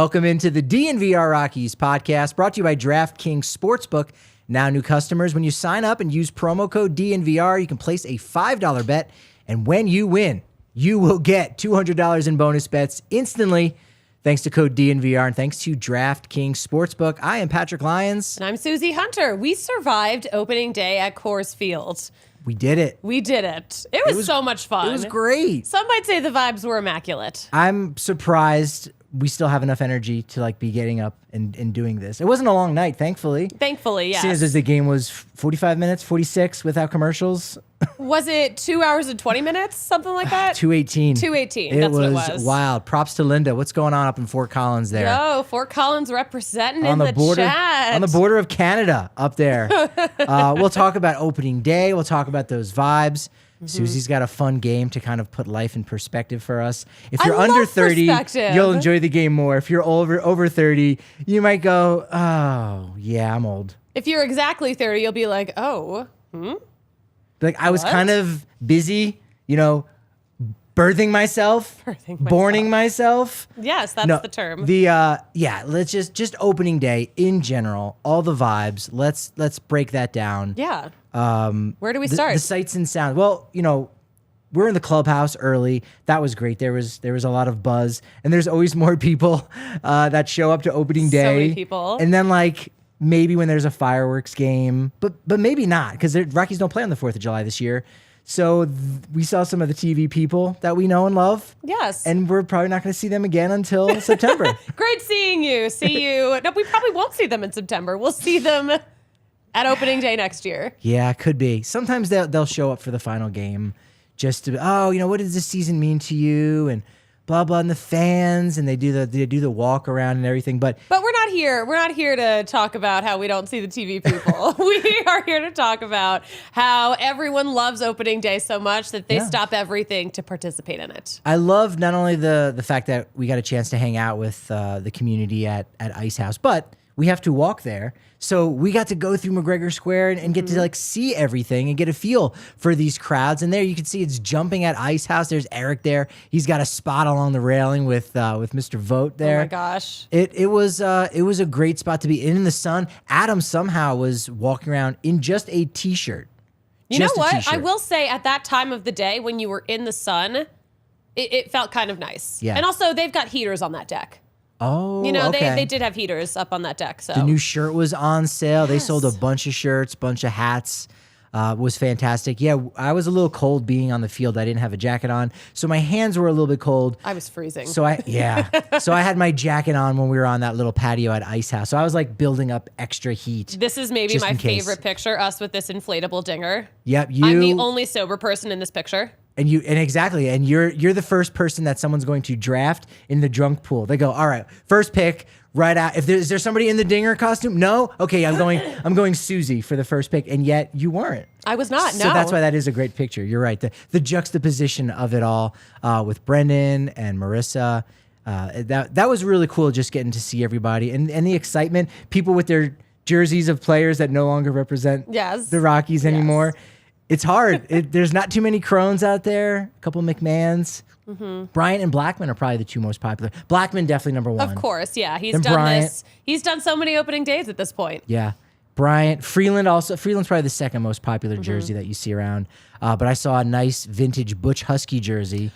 Welcome into the DNVR Rockies podcast, brought to you by DraftKings Sportsbook. Now new customers, when you sign up and use promo code DNVR, you can place a $5 bet, and when you win, you will get $200 in bonus bets instantly, thanks to code DNVR and thanks to DraftKings Sportsbook. I am Patrick Lyons. And I'm Susie Hunter. We survived opening day at Coors Field. We did it. We did it. It was so much fun. It was great. Some might say the vibes were immaculate. I'm surprised we still have enough energy to be getting up and doing this. It wasn't a long night, thankfully. Thankfully, yes. Seeing as the game was 45 minutes, 46 without commercials. Was it 2 hours and 20 minutes? Something like that? 2:18. 2:18. That's what it was. Wild. Props to Linda. What's going on up in Fort Collins there? Yo, Fort Collins representing on in the border, chat. On the border of Canada up there. We'll talk about opening day. We'll talk about those vibes. Susie's got a fun game to kind of put life in perspective for us. If you're under 30, perspective. You'll enjoy the game more. If you're over 30, you might go, oh, yeah, I'm old. If you're exactly 30, you'll be like, oh, I was kind of busy, birthing myself, borning myself. Yes, that's the term. Let's just opening day in general, all the vibes. Let's break that down. Yeah. Where do we start? The sights and sounds. Well, we're in the clubhouse early. That was great. There was a lot of buzz, and there's always more people that show up to opening day. So many people. And then maybe when there's a fireworks game, but maybe not, because the Rockies don't play on the 4th of July this year. So we saw some of the TV people that we know and love. Yes. And we're probably not going to see them again until September. Great seeing you. See you. No, we probably won't see them in September. We'll see them at opening day next year. Yeah, could be. Sometimes they'll show up for the final game just to, what does this season mean to you? And blah, blah, and the fans, and they do the walk around and everything. But we're not here. We're not here to talk about how we don't see the TV people. We are here to talk about how everyone loves opening day so much that they stop everything to participate in it. I love not only the fact that we got a chance to hang out with the community at Ice House, but we have to walk there. So we got to go through McGregor Square and get to see everything and get a feel for these crowds. And there you can see it's jumping at Ice House. There's Eric there. He's got a spot along the railing with Mr. Vogt there. Oh my gosh. It was a great spot to be in the sun. Adam somehow was walking around in just a t-shirt. You know what? I will say at that time of the day when you were in the sun, it felt kind of nice. Yeah. And also they've got heaters on that deck. Oh, okay. they They did have heaters up on that deck. So the new shirt was on sale. Yes. They sold a bunch of shirts, bunch of hats. Was fantastic. Yeah, I was a little cold being on the field. I didn't have a jacket on, so my hands were a little bit cold. I was freezing. So I had my jacket on when we were on that little patio at Ice House. So I was building up extra heat. This is maybe my favorite picture, us with this inflatable dinger. Yep, I'm the only sober person in this picture. And you're the first person that someone's going to draft in the drunk pool. They go, all right, first pick right out. Is there somebody in the dinger costume? No? Okay, I'm going Susie for the first pick. And yet you weren't. I was not, no. So that's why that is a great picture. You're right. The juxtaposition of it all with Brendan and Marissa. That was really cool, just getting to see everybody and the excitement. People with their jerseys of players that no longer represent the Rockies anymore. It's hard. There's not too many Crones out there. A couple McMahons. Bryant and Blackman are probably the two most popular. Blackman definitely number one. Of course, yeah. He's done this. He's done so many opening days at this point. Yeah. Bryant. Freeland also. Freeland's probably the second most popular jersey that you see around. But I saw a nice vintage Butch Husky jersey.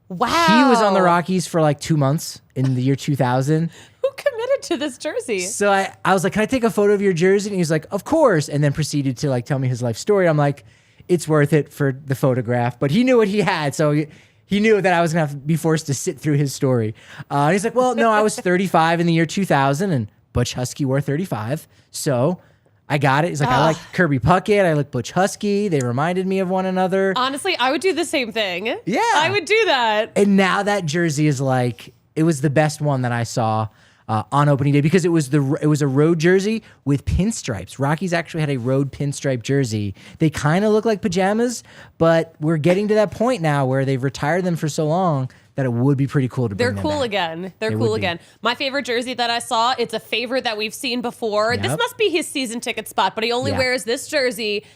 Wow. He was on the Rockies for 2 months in the year 2000. Who committed to this jersey? So I was like, can I take a photo of your jersey? And he was like, of course. And then proceeded to tell me his life story. I'm like, it's worth it for the photograph. But he knew what he had. So he knew that I was going to be forced to sit through his story. And he's like, well, no, I was 35 in the year 2000 and Butch Husky wore 35. So I got it. He's like, I like Kirby Puckett. I like Butch Husky. They reminded me of one another. Honestly, I would do the same thing. Yeah. I would do that. And now that jersey is it was the best one that I saw on opening day because it was a road jersey with pinstripes. Rockies actually had a road pinstripe jersey. They kind of look like pajamas, but we're getting to that point now where they've retired them for so long that it would be pretty cool to bring them They're cool back. again. They're cool again. My favorite jersey that I saw, it's a favorite that we've seen before. Yep. This must be his season ticket spot, but he only wears this jersey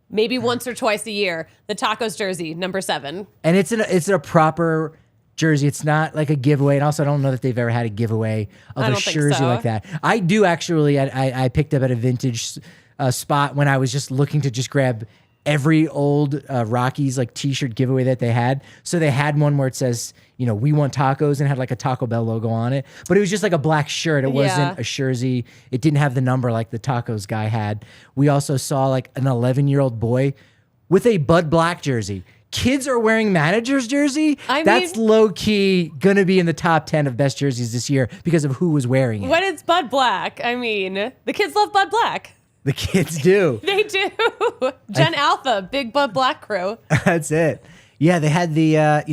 maybe once or twice a year. The Tacos jersey, number 7. And it's a proper jersey. It's not like a giveaway. And also, I don't know that they've ever had a giveaway of I a don't think jersey so. like that. I do actually. I picked up at a vintage spot when I was just looking to just grab every old Rockies like T-shirt giveaway that they had. So they had one where it says, we want tacos, and had like a Taco Bell logo on it. But it was just like a black shirt. It wasn't a jersey. It didn't have the number like the tacos guy had. We also saw like an 11-year-old boy with a Bud Black jersey. Kids are wearing manager's jersey. That's low key gonna be in the top 10 of best jerseys this year because of who was wearing it. When it's Bud Black, I mean, the kids love Bud Black. The kids do. They do. Gen Alpha, big Bud Black crew. That's it. Yeah, they had the had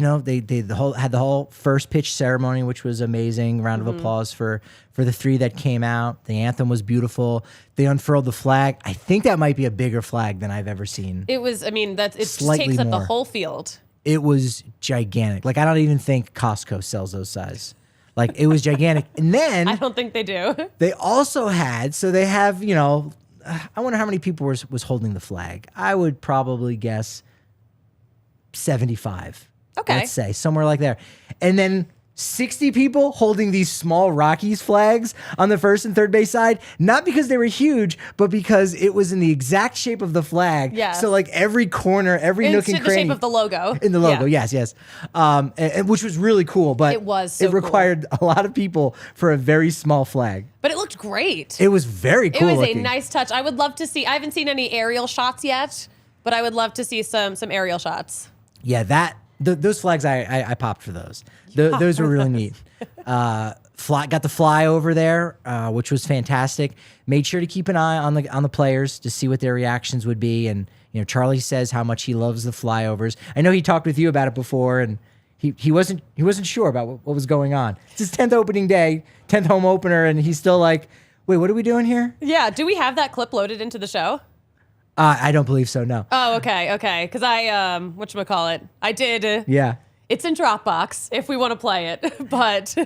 the whole first pitch ceremony, which was amazing. Round of applause for the three that came out. The anthem was beautiful. They unfurled the flag. I think that might be a bigger flag than I've ever seen. It was. I mean, it Slightly takes up the more. whole field. It was gigantic. Like I don't even think Costco sells those size. Like it was gigantic. And then I don't think they do. they also had. So they have. I wonder how many people was holding the flag. I would probably guess 75. Okay. Let's say somewhere like there. And then 60 people holding these small Rockies flags on the first and third base side, not because they were huge, but because it was in the exact shape of the flag. Yeah. So like every corner, every nook and the cranny. shape of the logo. In the logo, Yeah. yes. And which was really cool, but It was so it required a lot of people for a very small flag. But it looked great. It was very cool It was looking. a nice touch. I would love to see. I haven't seen any aerial shots yet, but I would love to see some aerial shots. Yeah, those flags I popped for those. Those were really neat. Got the fly over there, which was fantastic. Made sure to keep an eye on the players to see what their reactions would be. And Charlie says how much he loves the flyovers. I know he talked with you about it before, and he wasn't sure about what was going on. It's his 10th opening day, 10th home opener, and he's still like, wait, what are we doing here? Yeah. Do we have that clip loaded into the show? I don't believe so. No. Oh, okay. Because I whatchamacallit, I did. Yeah. It's in Dropbox if we want to play it, but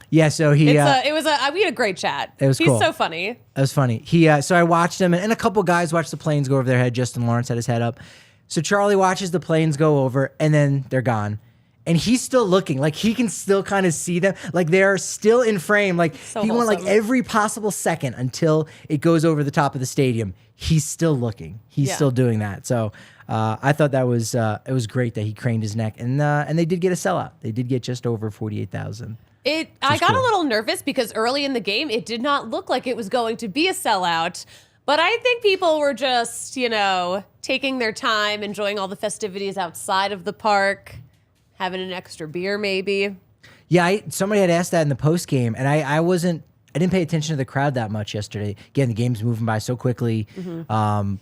Yeah. So he. we had a great chat. It was He's cool. so funny. It was funny. So I watched him, and a couple guys watched the planes go over their head. Justin Lawrence had his head up. So Charlie watches the planes go over, and then they're gone. And he's still looking, like he can still kind of see them, like they're still in frame. Like So he went like wholesome. every possible second until it goes over the top of the stadium. He's still looking. He's Yeah. still doing that. So I thought that was it was great that he craned his neck, and they did get a sellout. They did get just over 48,000. I got cool. a little nervous because early in the game, it did not look like it was going to be a sellout. But I think people were just, taking their time, enjoying all the festivities outside of the park, having an extra beer maybe. Yeah, somebody had asked that in the post game, and I didn't pay attention to the crowd that much yesterday. Again, the game's moving by so quickly,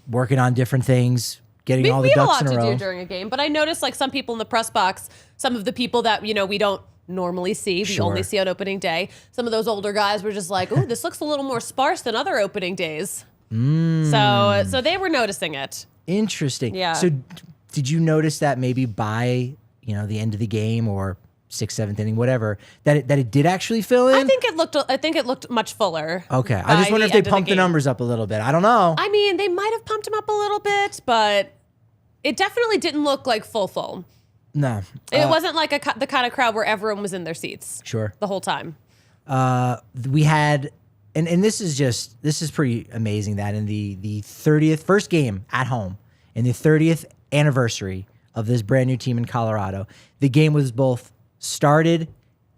working on different things, getting all the We have a ducks lot in a to row. do during a game, but I noticed like some people in the press box, some of the people that, we don't normally see, we Sure. only see on opening day. Some of those older guys were just like, ooh, this looks a little more sparse than other opening days. So they were noticing it. Interesting. Yeah. So did you notice that maybe by the end of the game or 6th, 7th inning, whatever, that it did actually fill in? I think it looked much fuller. Okay. I by just wonder if they end of pumped the game. numbers up a little bit. I don't know. I mean, they might have pumped him up a little bit, but it definitely didn't look like full. No. It wasn't like the kind of crowd where everyone was in their seats Sure. the whole time. We had, and this is pretty amazing that in the 30th first game at home in the 30th anniversary of this brand new team in Colorado, the game was both started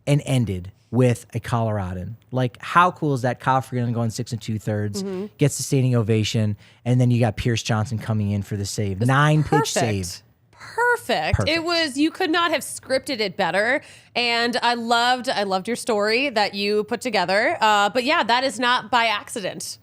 and ended with a Coloradan. Like, how cool is that? Kyle Freeland going 6 2/3, gets the standing ovation, and then you got Pierce Johnson coming in for the save. 9-pitch save. Perfect. It was, you could not have scripted it better. And I loved your story that you put together. But yeah, that is not by accident.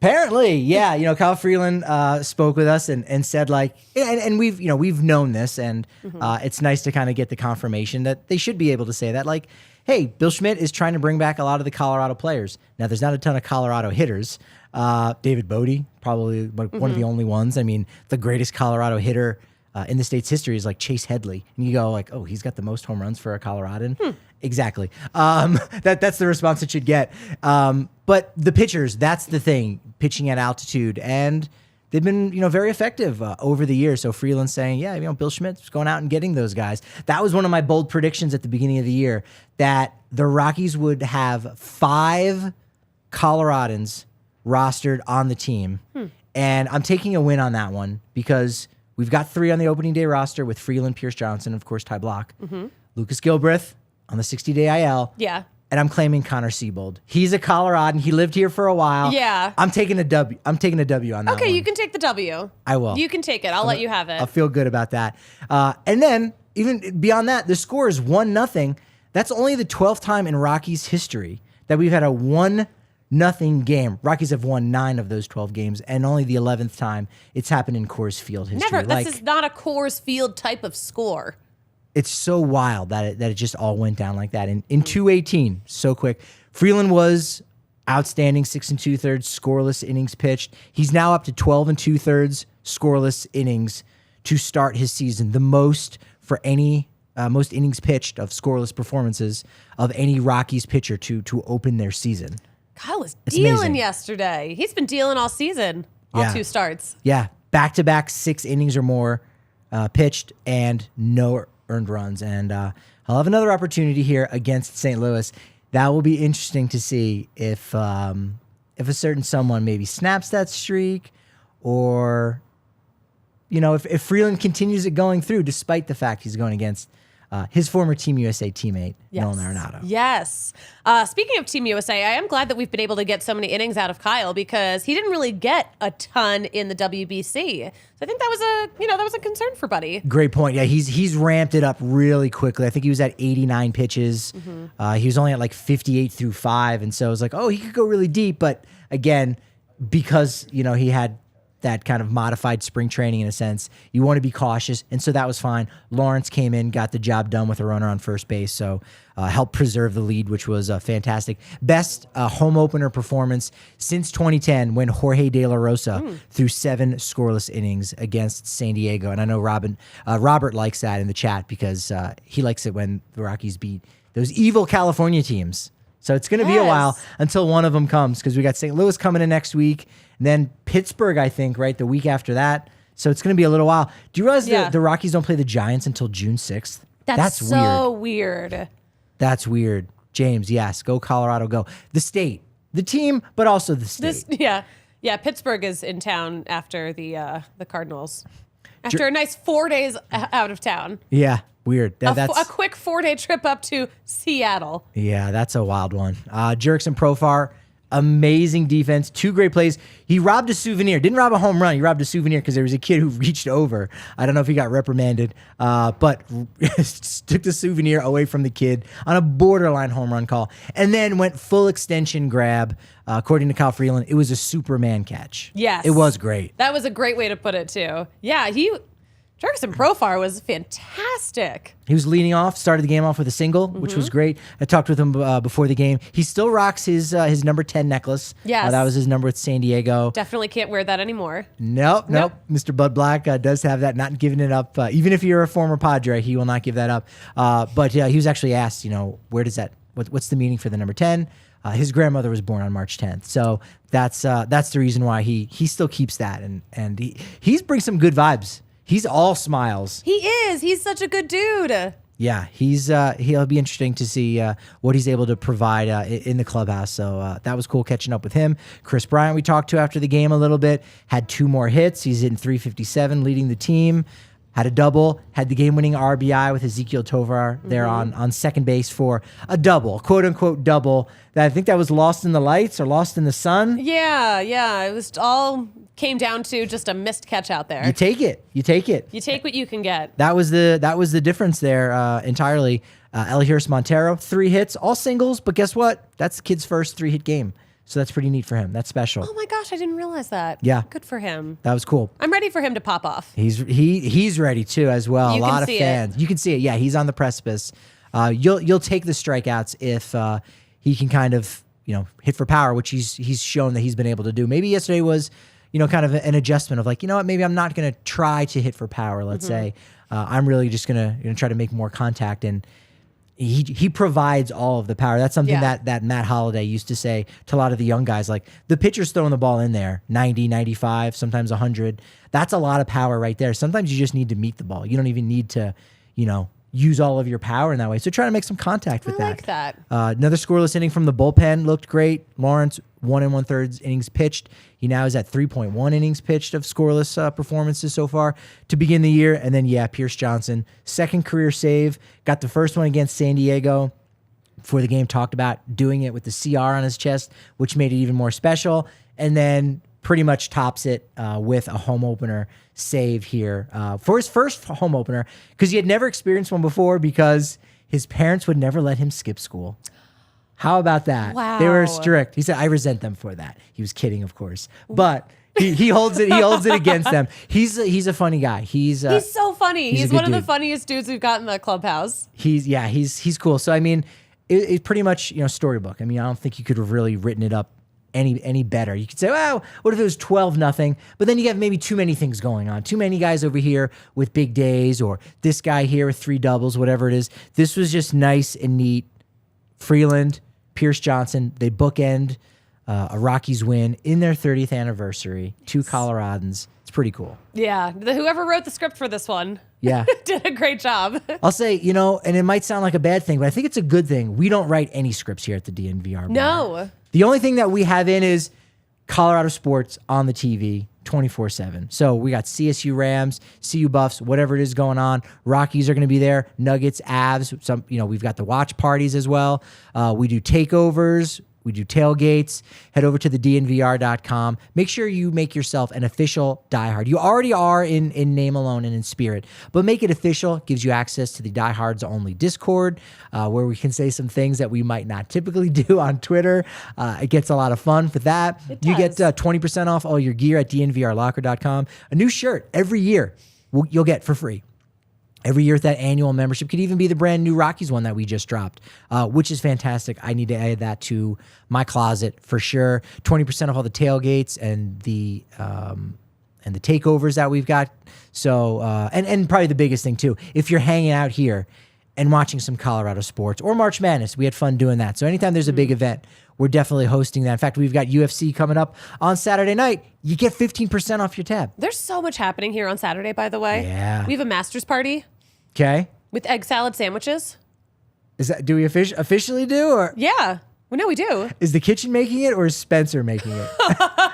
Apparently, yeah. Kyle Freeland spoke with us and said like, and we've known this, and it's nice to kind of get the confirmation that they should be able to say that, like, hey, Bill Schmidt is trying to bring back a lot of the Colorado players. Now, there's not a ton of Colorado hitters. David Bodie, probably one of the only ones. I mean, the greatest Colorado hitter in the state's history is like Chase Headley, and you go like, oh, he's got the most home runs for a Coloradan. Exactly. That's the response it should get. But the pitchers, that's the thing, pitching at altitude, and they've been, very effective over the years. So Freeland's saying, yeah, Bill Schmidt's going out and getting those guys. That was one of my bold predictions at the beginning of the year, that the Rockies would have 5 Coloradans rostered on the team. And I'm taking a win on that one because we've got 3 on the opening day roster with Freeland, Pierce Johnson, of course, Ty Block, Lucas Gilbreth on the 60-day IL. Yeah. And I'm claiming Connor Siebold. He's a Coloradan. He lived here for a while. Yeah. I'm taking a W. I'm taking a W on that one. Okay, you can take the W. I will. You can take it. I'll let you have it. I'll feel good about that. And then, even beyond that, the score is 1-0. That's only the 12th time in Rockies history that we've had a 1-0 game. Rockies have won 9 of those 12 games, and only the 11th time it's happened in Coors Field history. Never. This is not a Coors Field type of score. It's so wild that it just all went down like that. In 218, so quick. Freeland was outstanding, 6 2/3 scoreless innings pitched. He's now up to 12 2/3 scoreless innings to start his season, the most for any most innings pitched of scoreless performances of any Rockies pitcher to open their season. Kyle was It's dealing amazing. yesterday. He's been dealing all season. All Yeah. 2 starts. Yeah, back-to-back 6 innings or more pitched and no earned runs. And I'll have another opportunity here against St. Louis. That will be interesting to see if a certain someone maybe snaps that streak, or if Freeland continues it going through, despite the fact he's going against his former Team USA teammate, Nolan Arenado. Yes. Speaking of Team USA, I am glad that we've been able to get so many innings out of Kyle because he didn't really get a ton in the WBC. So I think that was a concern for Buddy. Great point. Yeah, he's ramped it up really quickly. I think he was at 89 pitches. He was only at like 58 through 5, and so I was like, oh, he could go really deep. But again, because he had that kind of modified spring training in a sense, you want to be cautious, and so that was fine. Lawrence came in, got the job done with a runner on first base, so helped preserve the lead, which was fantastic. Best home opener performance since 2010 when Jorge De La Rosa threw 7 scoreless innings against San Diego, and I know Robert likes that in the chat because he likes it when the Rockies beat those evil California teams. So it's going to be a while until one of them comes, because we got St. Louis coming in next week, and then Pittsburgh, I think, right, the week after that. So it's going to be a little while. Do you realize the Rockies don't play the Giants until June 6th? That's so weird. That's weird. James, yes, go Colorado, go. The state, the team, but also the state. Yeah. Pittsburgh is in town after the Cardinals. After a nice 4 days out of town. Yeah, weird. A quick 4-day trip up to Seattle. Yeah, that's a wild one. Jurickson Profar, amazing defense, 2 great plays. He robbed a souvenir. Didn't rob a home run. He robbed a souvenir because there was a kid who reached over. I don't know if he got reprimanded, but took the souvenir away from the kid on a borderline home run call, and then went full extension grab. According to Kyle Freeland, it was a Superman catch. Yes. It was great. That was a great way to put it, too. Yeah, Jurickson Profar was fantastic. He was leading off, started the game off with a single, which was great. I talked with him before the game. He still rocks his number 10 necklace. Yes. That was his number with San Diego. Definitely can't wear that anymore. Nope. Mr. Bud Black does have that, not giving it up. Even if you're a former Padre, he will not give that up. But he was actually asked, where does that, what's the meaning for the number 10? His grandmother was born on March 10th. So that's the reason why he still keeps that. And he brings some good vibes. He's all smiles. He is. He's such a good dude. Yeah, he'll be interesting to see what he's able to provide in the clubhouse. So that was cool catching up with him. Chris Bryant, we talked to after the game a little bit, had 2 more hits. He's in 357, leading the team. Had a double, had the game-winning RBI with Ezequiel Tovar there on second base for a double, quote-unquote double, that I think that was lost in the lights or lost in the sun. Yeah. It was all came down to just a missed catch out there. You take it. You take what you can get. That was the difference there entirely. Elihuris Montero, 3 hits, all singles, but guess what? That's the kid's first 3-hit game. So that's pretty neat for him. That's special. Oh my gosh, I didn't realize that. Yeah. Good for him. That was cool. I'm ready for him to pop off. He's ready too as well. You a can lot of see fans. You can see it. Yeah, he's on the precipice. You'll take the strikeouts if he can kind of hit for power, which he's shown that he's been able to do. Maybe yesterday was kind of an adjustment of like, what, maybe I'm not going to try to hit for power. Let's say I'm really just gonna try to make more contact. And he provides all of the power. That's something Yeah. that Matt Holliday used to say to a lot of the young guys. Like, the pitcher's throwing the ball in there, 90, 95, sometimes 100. That's a lot of power right there. Sometimes you just need to meet the ball. You don't even need to, use all of your power in that way. So try to make some contact with I like that. Another scoreless inning from the bullpen looked great. Lawrence, 1 1/3 innings pitched. He now is at 3.1 innings pitched of scoreless performances so far to begin the year. And then, Pierce Johnson, second career save. Got the first one against San Diego before the game, talked about doing it with the CR on his chest, which made it even more special. And then pretty much tops it with a home opener save here for his first home opener, because he had never experienced one before because his parents would never let him skip school. How about that? Wow. They were strict. He said, I resent them for that. He was kidding, of course. But he holds it against them. He's a funny guy. He's so funny. he's a He's good one of the dude. funniest dudes we've got in the clubhouse. He's cool. So I mean, it's pretty much, storybook. I mean, I don't think you could have really written it up any better. You could say, well, what if it was 12-0? But then you have maybe too many things going on. Too many guys over here with big days, or this guy here with 3 doubles, whatever it is. This was just nice and neat. Freeland, Pierce Johnson, they bookend a Rockies win in their 30th anniversary. 2 Coloradans. It's pretty cool. Yeah. Whoever wrote the script for this one Yeah. did a great job. I'll say, and it might sound like a bad thing, but I think it's a good thing. We don't write any scripts here at the DNVR bar. No. The only thing that we have in is Colorado sports on the TV 24/7. So we got CSU Rams, CU Buffs, whatever it is going on. Rockies are going to be there. Nuggets, Avs. We've got the watch parties as well. We do takeovers. We do tailgates. Head over to the DNVR.com. Make sure you make yourself an official diehard. You already are in name alone and in spirit, but make it official. It gives you access to the Diehards Only Discord, where we can say some things that we might not typically do on Twitter. It gets a lot of fun for that. You get 20% off all your gear at DNVRlocker.com. A new shirt every year you'll get for free. Every year with that annual membership. Could even be the brand new Rockies one that we just dropped, which is fantastic. I need to add that to my closet for sure. 20% off all the tailgates and the takeovers that we've got. So and probably the biggest thing too, if you're hanging out here and watching some Colorado sports or March Madness, we had fun doing that. So anytime there's a big event, we're definitely hosting that. In fact, we've got UFC coming up on Saturday night. You get 15% off your tab. There's so much happening here on Saturday, by the way. Yeah. We have a master's party Okay. with egg salad sandwiches. Do we officially do, or Yeah. Well, no, we do. is the kitchen making it or is Spencer making it?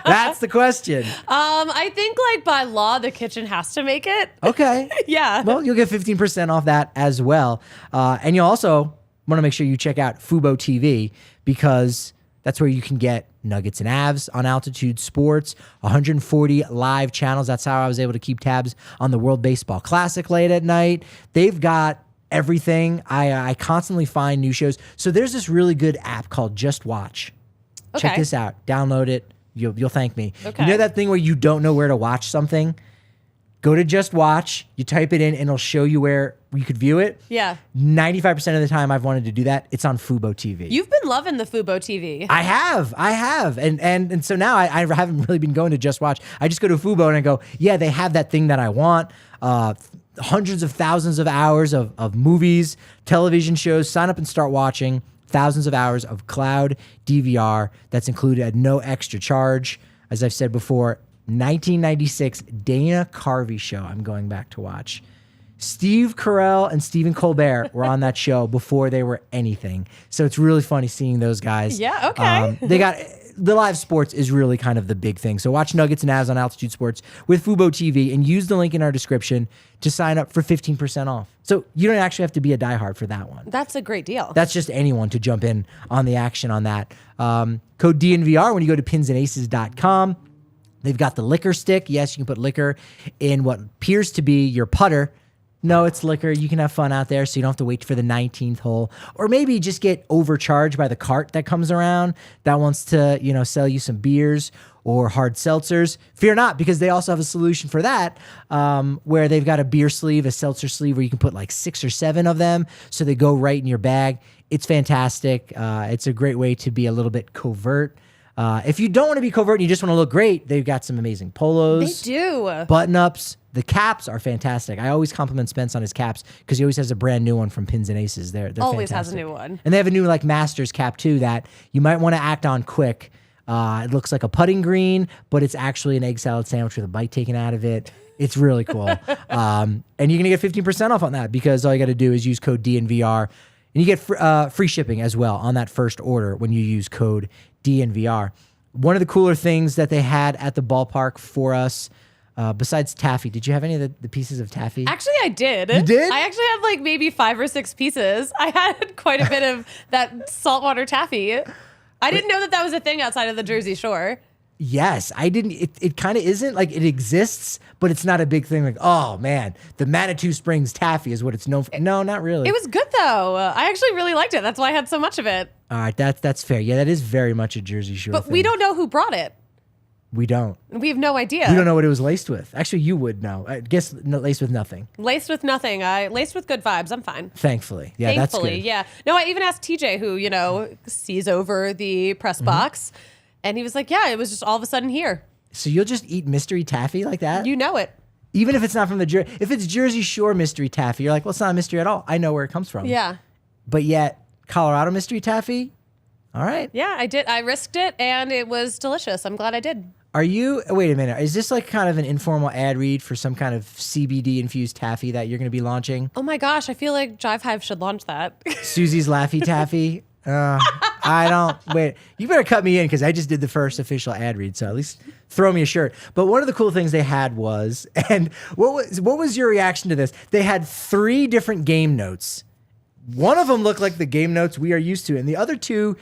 That's the question. I think by law, the kitchen has to make it. Okay. Yeah. Well, you'll get 15% off that as well. And you'll also want to make sure you check out Fubo TV, because that's where you can get Nuggets and Avs on Altitude Sports, 140 live channels. That's how I was able to keep tabs on the World Baseball Classic late at night. They've got everything. I constantly find new shows. So there's this really good app called Just Watch. Check Okay. this out. Download it. You'll thank me. Okay. You know that thing where you don't know where to watch something? Go to Just Watch, you type it in, and it'll show you where you could view it. Yeah. 95% of the time I've wanted to do that, it's on Fubo TV. You've been loving the Fubo TV. I have. And so now I haven't really been going to Just Watch. I just go to Fubo and I go, yeah, they have that thing that I want. Hundreds of thousands of hours of movies, television shows. Sign up and start watching. Thousands of hours of cloud DVR that's included at no extra charge. As I've said before, 1996 Dana Carvey show I'm going back to watch. Steve Carell and Stephen Colbert were on that show before they were anything. So it's really funny seeing those guys. Yeah, okay. They got the live sports is really kind of the big thing. So watch Nuggets and Avs on Altitude Sports with Fubo TV and use the link in our description to sign up for 15% off. So you don't actually have to be a diehard for that one. That's a great deal. That's just anyone to jump in on the action on that. Code DNVR when you go to pinsandaces.com. They've got the liquor stick. Yes, you can put liquor in what appears to be your putter. No, it's liquor. You can have fun out there, so you don't have to wait for the 19th hole. Or maybe just get overcharged by the cart that comes around that wants to, sell you some beers or hard seltzers. Fear not, because they also have a solution for that, where they've got a beer sleeve, a seltzer sleeve, where you can put like 6 or 7 of them, so they go right in your bag. It's fantastic. It's a great way to be a little bit covert If you don't want to be covert and you just want to look great, they've got some amazing polos. They do. Button-ups. The caps are fantastic. I always compliment Spence on his caps because he always has a brand new one from Pins and Aces. They're Always fantastic. has a new one. And they have a new like Masters cap too that you might want to act on quick. It looks like a putting green, but it's actually an egg salad sandwich with a bite taken out of it. It's really cool. And you're going to get 15% off on that because all you got to do is use code DNVR. And you get free shipping as well on that first order when you use code DNVR. One of the cooler things that they had at the ballpark for us, besides taffy, did you have any of the pieces of taffy? Actually, I did. You did? I actually had like maybe 5 or 6 pieces. I had quite a bit of that saltwater taffy. I didn't know that was a thing outside of the Jersey Shore. Yes, I didn't. It kind of isn't. Like, it exists, but it's not a big thing. Like, oh man, the Manitou Springs taffy is what it's known for. No, not really. It was good though. I actually really liked it. That's why I had so much of it. All right, that's fair. Yeah, that is very much a Jersey Shore But thing. we don't know who brought it. We don't. We have no idea. We don't know what it was laced with. Actually, you would know. I guess laced with nothing. Laced with nothing. Laced with good vibes. I'm fine. Thankfully. Yeah, that's Thankfully, good. yeah. No, I even asked TJ, who, sees over the press Mm-hmm. box, and he was like, yeah, it was just all of a sudden here. So you'll just eat mystery taffy like that? You know it. Even if it's not from the if it's Jersey Shore mystery taffy, you're like, well, it's not a mystery at all. I know where it comes from. Yeah. But yet, Colorado mystery taffy? All right. Yeah, I did. I risked it, and it was delicious. I'm glad I did. Wait a minute, is this like kind of an informal ad read for some kind of CBD infused taffy that you're going to be launching? Oh my gosh, I feel like Jive Hive should launch that. Susie's Laffy Taffy? I don't, wait, you better cut me in because I just did the first official ad read, so at least throw me a shirt. But one of the cool things they had was, and what was your reaction to this? They had 3 different game notes. One of them looked like the game notes we are used to, and the other 2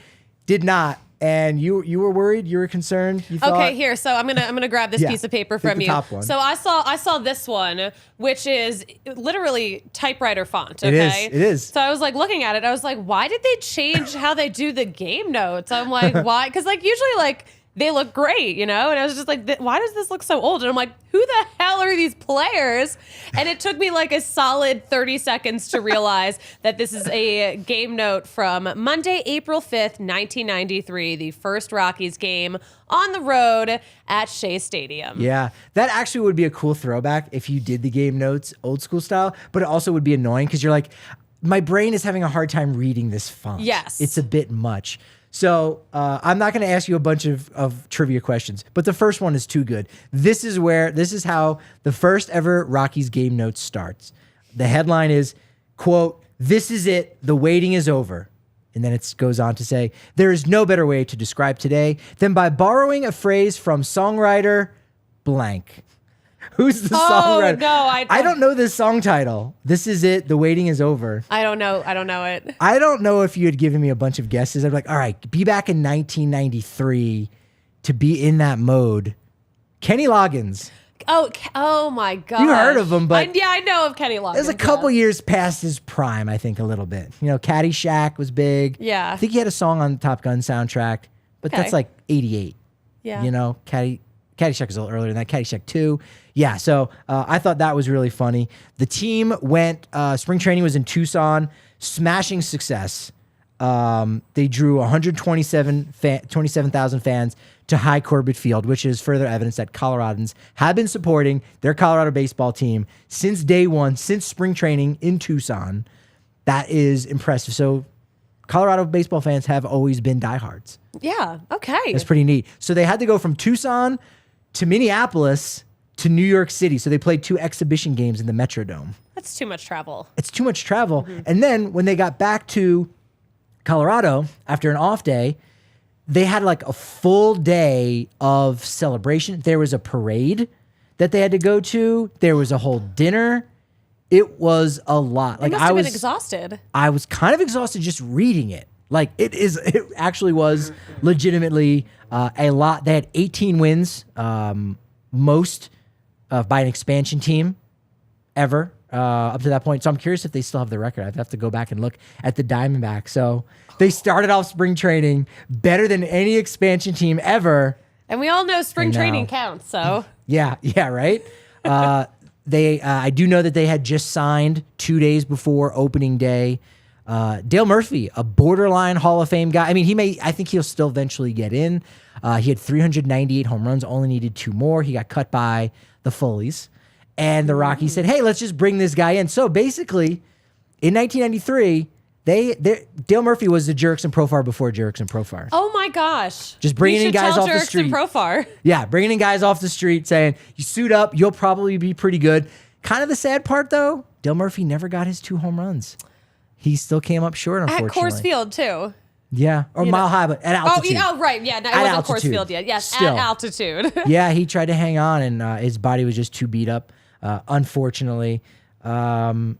did not. And you were worried, you were concerned. You thought, Okay, here. So I'm gonna grab this Yeah, piece of paper take from the you. top one. So I saw this one, which is literally typewriter font. It Okay, is, it is. So I was like looking at it. I was like, why did they change how they do the game notes? I'm like, why? Because like usually like they look great, And I was just like, why does this look so old? And I'm like, who the hell are these players? And it took me like a solid 30 seconds to realize that this is a game note from Monday, April 5th, 1993, the first Rockies game on the road at Shea Stadium. Yeah, that actually would be a cool throwback if you did the game notes old school style, but it also would be annoying because you're like, my brain is having a hard time reading this font. Yes. It's a bit much. So I'm not going to ask you a bunch of trivia questions, but the first one is too good. This is how the first ever Rockies game note starts. The headline is, quote, "This is it, the waiting is over." And then it goes on to say, "There is no better way to describe today than by borrowing a phrase from songwriter blank." Who's the songwriter? No, I don't know this song title. This is it, the waiting is over. I don't know it. I don't know if you had given me a bunch of guesses. I'd be like, all right, be back in 1993 to be in that mode. Kenny Loggins. Oh my God. You heard of him, but I know of Kenny Loggins. It was a couple years past his prime, I think, a little bit. Caddyshack was big. Yeah. I think he had a song on the Top Gun soundtrack, but Okay. that's like 88. Yeah. Caddyshack is a little earlier than that. Caddyshack 2. Yeah, so I thought that was really funny. The team went, spring training was in Tucson, smashing success. They drew 27,000 fans to High Corbett Field, which is further evidence that Coloradans have been supporting their Colorado baseball team since day one, since spring training in Tucson. That is impressive. So Colorado baseball fans have always been diehards. Yeah. Okay. That's pretty neat. So they had to go from Tucson to Minneapolis to New York City. So they played 2 exhibition games in the Metrodome. That's too much travel. It's too much travel. And then when they got back to Colorado after an off day, they had like a full day of celebration. There was a parade that they had to go to. There was a whole dinner. It was a lot. They must have been exhausted. I was kind of exhausted just reading it. Like it actually was legitimately a lot. They had 18 wins, most by an expansion team ever up to that point. So I'm curious if they still have the record. I'd have to go back and look at the Diamondbacks. So they started off spring training better than any expansion team ever. And we all know spring I know. training counts, so. Yeah, right. I do know that they had just signed 2 days before opening day. Dale Murphy, a borderline Hall of Fame guy. I mean, I think he'll still eventually get in. He had 398 home runs, only needed 2 more. He got cut by the Follies. And the Rockies said, hey, let's just bring this guy in. So basically, in 1993, Dale Murphy was the Jurickson Profar before Jurickson Profar. Oh my gosh! Just bringing in guys off the street. Profar. Yeah, bringing in guys off the street, saying you suit up, you'll probably be pretty good. Kind of the sad part, though, Dale Murphy never got his 2 home runs. He still came up short, unfortunately. At Coors Field too. Yeah, or Mile High, but at altitude. Oh, right. Yeah, no, it wasn't Coors Field yet. Yes, Still. at altitude. Yeah, he tried to hang on, and his body was just too beat up, unfortunately. And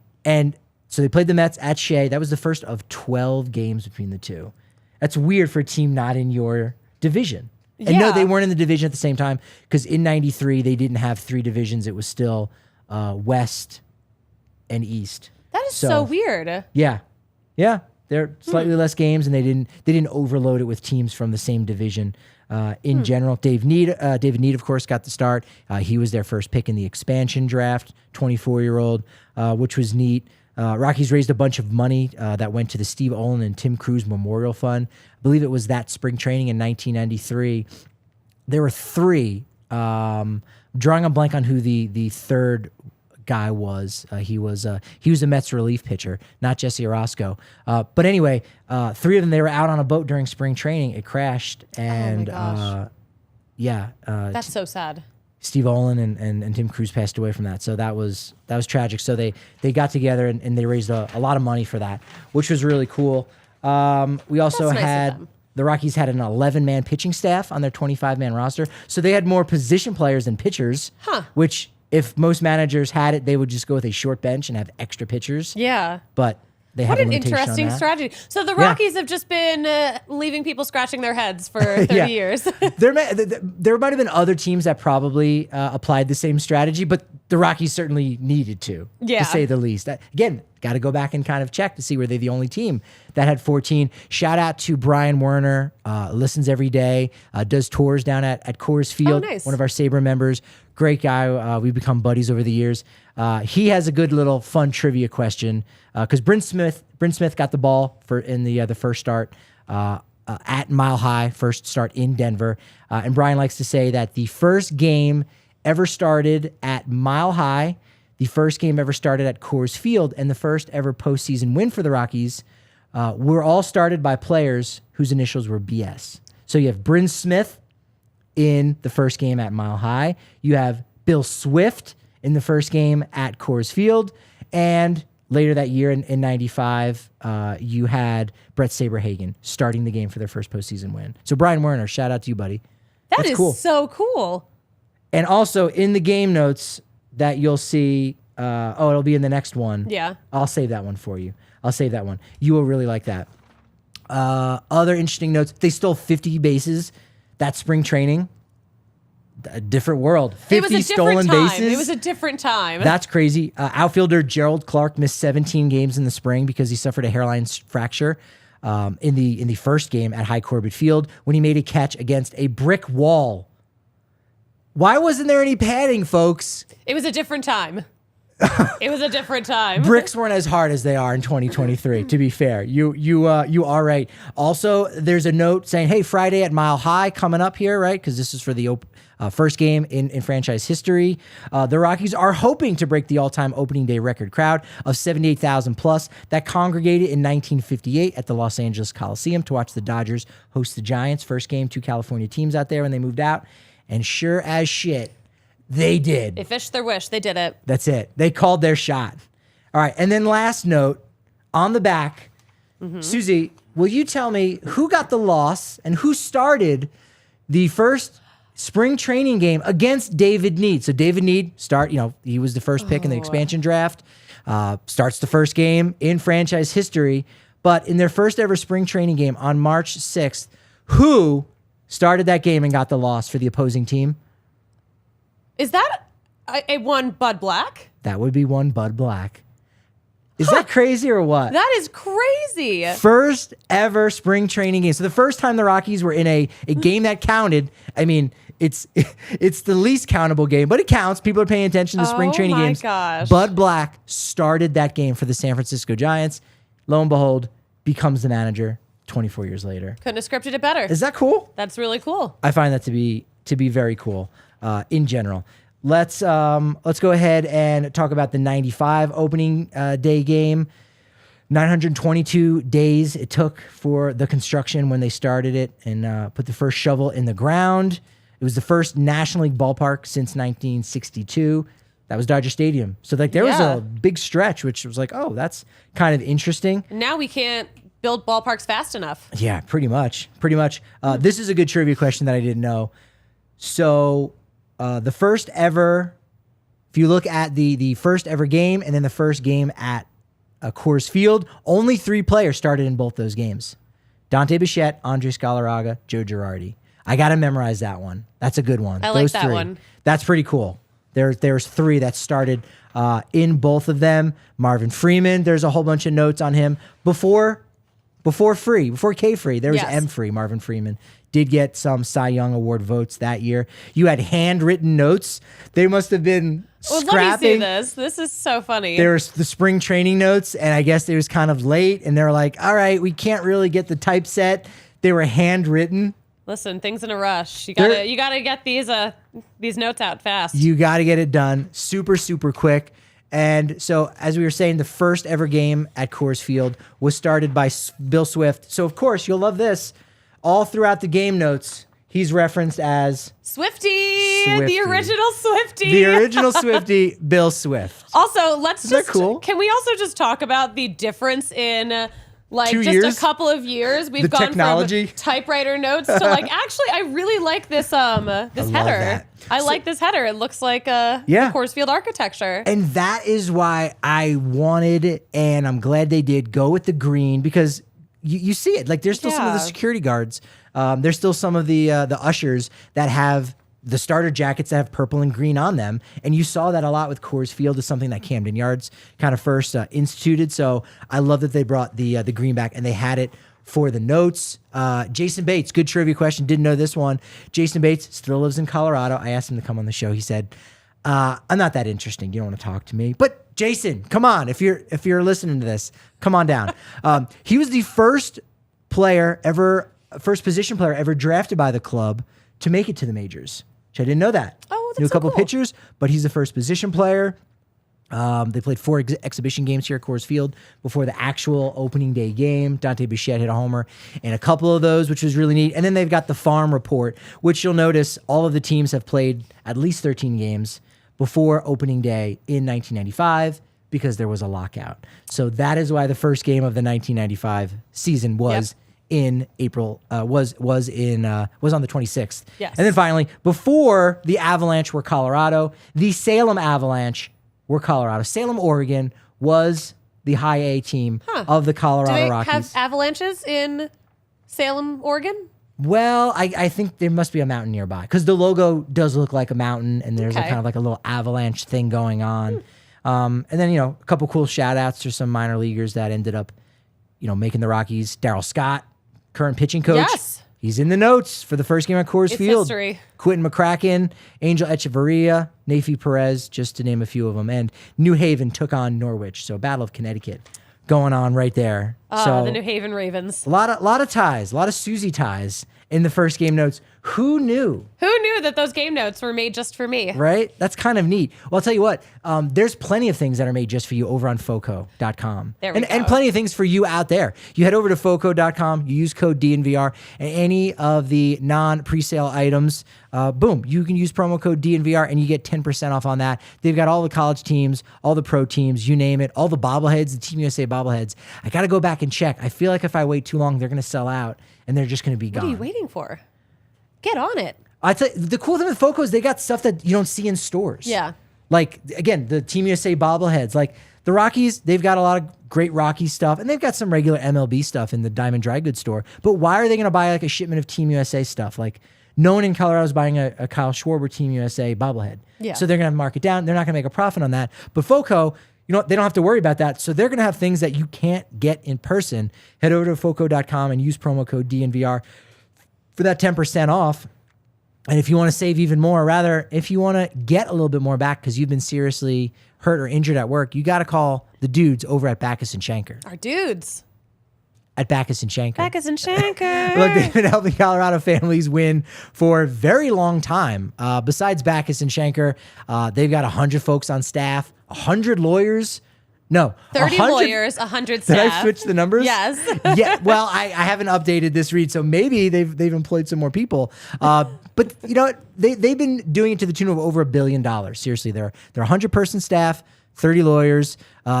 so they played the Mets at Shea. That was the first of 12 games between the two. That's weird for a team not in your division. And no, they weren't in the division at the same time because in 93, they didn't have 3 divisions. It was still West and East. That is so weird. Yeah. Yeah. They're slightly less games, and they didn't overload it with teams from the same division. In general, David Need, of course, got the start. He was their first pick in the expansion draft, 24-year-old, which was neat. Rockies raised a bunch of money that went to the Steve Olin and Tim Cruz Memorial Fund. I believe it was that spring training in 1993. There were 3. Drawing a blank on who the third guy was. He was a Mets relief pitcher, not Jesse Orozco. But anyway, 3 of them, they were out on a boat during spring training. It crashed, and That's so sad. Steve Olin and Tim Cruz passed away from that. So that was tragic. So they got together and they raised a lot of money for that, which was really cool. We also had the Rockies had an 11-man pitching staff on their 25-man roster. So they had more position players than pitchers, which if most managers had it, they would just go with a short bench and have extra pitchers. Yeah. But they have what a an limitation interesting on that. strategy. So the Rockies have just been leaving people scratching their heads for 30 years. there might have been other teams that probably applied the same strategy, but the Rockies certainly needed to say the least. Again, got to go back and kind of check to see were they the only team that had 14. Shout out to Brian Werner, listens every day, does tours down at Coors Field, nice. One of our Sabre members. Great guy. We've become buddies over the years. He has a good little fun trivia question because Bryn Smith got the ball in the first start at Mile High, first start in Denver. And Brian likes to say that the first game ever started at Mile High, the first game ever started at Coors Field, and the first ever postseason win for the Rockies were all started by players whose initials were BS. So you have Bryn Smith in the first game at Mile High. You have Bill Swift in the first game at Coors Field. And later that year in 95, you had Brett Saberhagen starting the game for their first postseason win. So Brian Werner, shout out to you, buddy. That's cool. So cool. And also in the game notes that you'll see, it'll be in the next one. Yeah. I'll save that one for you. I'll save that one. You will really like that. Other interesting notes, they stole 50 bases that spring training. A different world. 50 stolen bases. It was a different time. That's crazy. Outfielder Gerald Clark missed 17 games in the spring because he suffered a hairline fracture in the first game at High Corbett Field when he made a catch against a brick wall. Why wasn't there any padding, folks? It was a different time. It was a different time. Bricks weren't as hard as they are in 2023, to be fair. You are right. Also, there's a note saying, hey, Friday at Mile High coming up here, right? Because this is for the first game in franchise history. The Rockies are hoping to break the all-time opening day record crowd of 78,000 plus that congregated in 1958 at the Los Angeles Coliseum to watch the Dodgers host the Giants. First game, 2 California teams out there when they moved out. And sure as shit, they did. They fished their wish. They did it. That's it. They called their shot. All right. And then last note on the back, Susie, will you tell me who got the loss and who started the first spring training game against David Need? So David Need he was the first pick in the expansion draft, starts the first game in franchise history. But in their first ever spring training game on March 6th, who started that game and got the loss for the opposing team? Is that a one Bud Black? That would be one Bud Black. Is that crazy or what? That is crazy. First ever spring training game. So the first time the Rockies were in a game that counted, I mean, it's the least countable game, but it counts. People are paying attention to spring training games. Oh my gosh. Bud Black started that game for the San Francisco Giants. lo and behold, becomes the manager 24 years later. Couldn't have scripted it better. Is that cool? That's really cool. I find that to be very cool in general. Let's go ahead and talk about the 95 opening day game. 922 days it took for the construction when they started it and put the first shovel in the ground. It was the first National League ballpark since 1962. That was Dodger Stadium. So like there was a big stretch, which was like, oh, that's kind of interesting. Now we can't build ballparks fast enough. Yeah, pretty much. This is a good trivia question that I didn't know. So the first ever, if you look at the first ever game and then the first game at Coors Field, only 3 players started in both those games. Dante Bichette, Andres Galarraga, Joe Girardi. I got to memorize that one. That's a good one. I like those that 3. one. That's pretty cool. There's 3 that started in both of them. Marvin Freeman, there's a whole bunch of notes on him. Before K Free, there was Yes. M Free, Marvin Freeman. Did get some Cy Young Award votes that year. You had handwritten notes. They must have been scrapping. Let me see this. This is so funny. There's the spring training notes, and I guess it was kind of late, and they're like, all right, we can't really get the typeset. They were handwritten. Listen, things in a rush. You gotta get these notes out fast. You got to get it done super, super quick. And so, as we were saying, the first ever game at Coors Field was started by Bill Swift. So, of course, you'll love this. All throughout the game notes, he's referenced as Swifty, Swifty. the original Swifty. the original Swifty, Bill Swift. Also, that cool? Can we also just talk about the difference in 2 just years? a couple of years? We've The gone technology? from typewriter notes to actually, I really like this this header. that. I like this header. It looks like Yeah. Coors Field architecture. And that is why I wanted, and I'm glad they did, go with the green because you see it. Like there's still some of the Yeah. security guards. There's still some of the ushers that have the starter jackets that have purple and green on them. And you saw that a lot with Coors Field is something that Camden Yards kind of first instituted. So I love that they brought the green back and they had it for the notes. Jason Bates, good trivia question. Didn't know this one. Jason Bates still lives in Colorado. I asked him to come on the show. He said, I'm not that interesting. You don't want to talk to me. But Jason, come on. If you're listening to this, come on down. He was the first position player ever drafted by the club to make it to the majors. Which I didn't know that. Oh, that's Knew a so couple cool. pitchers, but he's the first position player. They played 4 exhibition games here at Coors Field before the actual opening day game. Dante Bichette hit a homer in a couple of those, which was really neat. And then they've got the farm report, which you'll notice all of the teams have played at least 13 games before opening day in 1995 because there was a lockout. So that is why the first game of the 1995 season was in April, was on the 26th. Yes. And then finally, before the Avalanche were Colorado, the Salem Avalanche were Colorado. Salem, Oregon was the high A team of the Do Colorado they Rockies. have avalanches in Salem, Oregon? Well, I think there must be a mountain nearby because the logo does look like a mountain and there's Okay. kind of like a little avalanche thing going on. And then, a couple cool shout outs to some minor leaguers that ended up, making the Rockies. Darryl Scott, current pitching coach. Yes. He's in the notes for the first game at Coors It's Field. history. Quentin McCracken, Angel Echeverria, Nafi Perez, just to name a few of them. And New Haven took on Norwich. So Battle of Connecticut going on right there. So The New Haven Ravens. a lot of ties, a lot of Susie ties in the first game notes. Who knew? Who knew that those game notes were made just for me? Right? That's kind of neat. Well, I'll tell you what, there's plenty of things that are made just for you over on FOCO.com. There we go. And plenty of things for you out there. You head over to FOCO.com, you use code DNVR, and any of the non-presale items, boom, you can use promo code DNVR and you get 10% off on that. They've got all the college teams, all the pro teams, you name it, all the bobbleheads, the Team USA bobbleheads. I got to go back and check. I feel like if I wait too long, they're going to sell out and they're just going to be gone. What are you waiting for? Get on it. I tell you, the cool thing with FOCO is they got stuff that you don't see in stores. Yeah. Like, again, the Team USA bobbleheads. Like, the Rockies, they've got a lot of great Rockies stuff, and they've got some regular MLB stuff in the Diamond Dry Goods store. But why are they going to buy, like, a shipment of Team USA stuff? Like, no one in Colorado is buying a Kyle Schwarber Team USA bobblehead. Yeah. So they're going to mark it down. They're not going to make a profit on that. But FOCO, they don't have to worry about that. So they're going to have things that you can't get in person. Head over to FOCO.com and use promo code DNVR for that 10% off. And if you want to save even more, or rather, if you want to get a little bit more back because you've been seriously hurt or injured at work, you got to call the dudes over at Backus and Shanker. Our dudes. At Backus and Shanker. Backus and Shanker. Look, they've been helping Colorado families win for a very long time. Besides Backus and Shanker, they've got 100 folks on staff, 100 lawyers. No, 30 100 lawyers, 100 Did staff. I switch the numbers? Yes. Yeah. Well, I haven't updated this read, so maybe they've employed some more people. But you know what? They've been doing it to the tune of over $1 billion. Seriously, they're 100-person staff, 30 lawyers.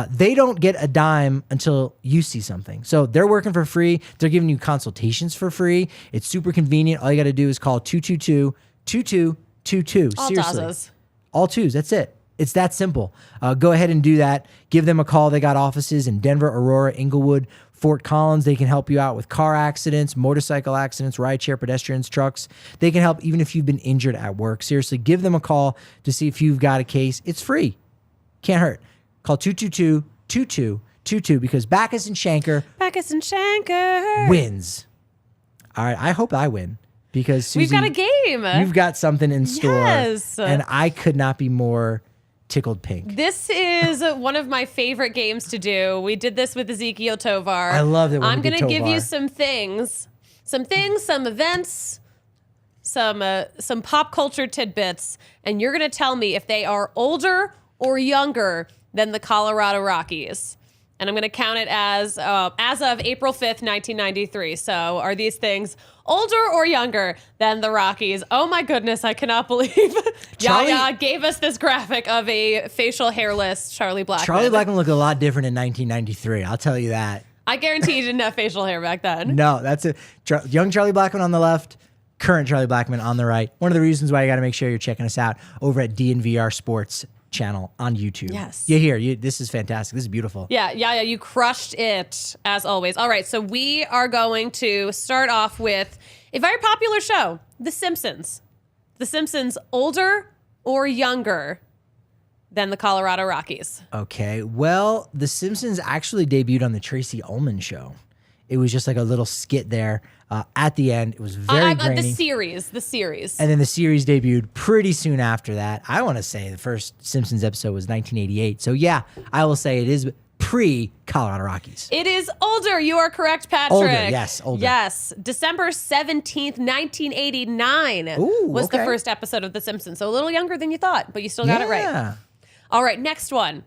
They don't get a dime until you see something. So they're working for free. They're giving you consultations for free. It's super convenient. All you got to do is call 222-2222. All Seriously. Tazas. All twos. That's it. It's that simple. Go ahead and do that. Give them a call. They got offices in Denver, Aurora, Inglewood, Fort Collins. They can help you out with car accidents, motorcycle accidents, rideshare, pedestrians, trucks. They can help even if you've been injured at work. Seriously, give them a call to see if you've got a case. It's free. Can't hurt. Call 222-2222 because Backus and Shanker Backus and Shanker. wins. All right. I hope I win because Susie, We've got a game. you've got something in store. Yes. And I could not be more tickled pink. This is one of my favorite games to do. We did this with Ezekiel Tovar. I love it when I'm we did gonna give you Tovar. some events, some pop culture tidbits, and you're gonna tell me if they are older or younger than the Colorado Rockies. And I'm going to count it as of April 5th, 1993. So are these things older or younger than the Rockies? Oh my goodness, I cannot believe Yaya gave us this graphic of a facial hairless Charlie Blackmon. Charlie Blackmon looked a lot different in 1993. I'll tell you that. I guarantee you didn't have facial hair back then. No, that's it. Young Charlie Blackmon on the left, current Charlie Blackmon on the right. One of the reasons why you got to make sure you're checking us out over at DNVR Sports channel on YouTube. Yes. You hear, this is fantastic. This is beautiful. Yeah, you crushed it as always. All right, so we are going to start off with a very popular show, The Simpsons. The Simpsons, older or younger than the Colorado Rockies? Okay. Well, The Simpsons actually debuted on the Tracy Ullman show. It was just like a little skit there at the end. It was very grainy. The series. And then the series debuted pretty soon after that. I want to say the first Simpsons episode was 1988. So yeah, I will say it is pre-Colorado Rockies. It is older. You are correct, Patrick. Older, yes, older. Yes. December 17th, 1989 was the first episode of The Simpsons. So a little younger than you thought, but you still got it right. All right, next one.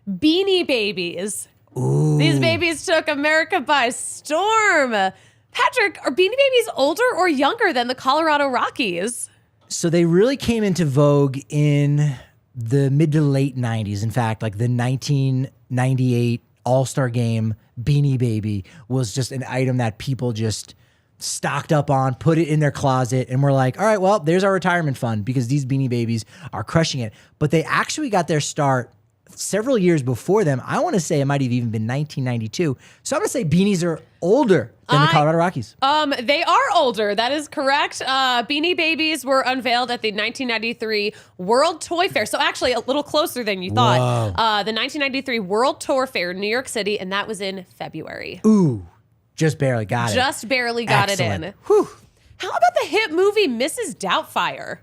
Beanie Babies. Ooh. These babies took America by storm. Patrick, are Beanie Babies older or younger than the Colorado Rockies? So they really came into vogue in the mid to late 90s. In fact, like the 1998 All-Star Game Beanie Baby was just an item that people just stocked up on, put it in their closet, and we're like, all right, well, there's our retirement fund because these Beanie Babies are crushing it. But they actually got their start several years before them. I want to say it might have even been 1992. So I'm going to say beanies are older than the Colorado Rockies. They are older. That is correct. Beanie Babies were unveiled at the 1993 World Toy Fair. So actually a little closer than you thought. The 1993 World Toy Fair in New York City, and that was in February. Ooh, just barely got it. Just barely got Excellent. it in. Whew. How about the hit movie Mrs. Doubtfire?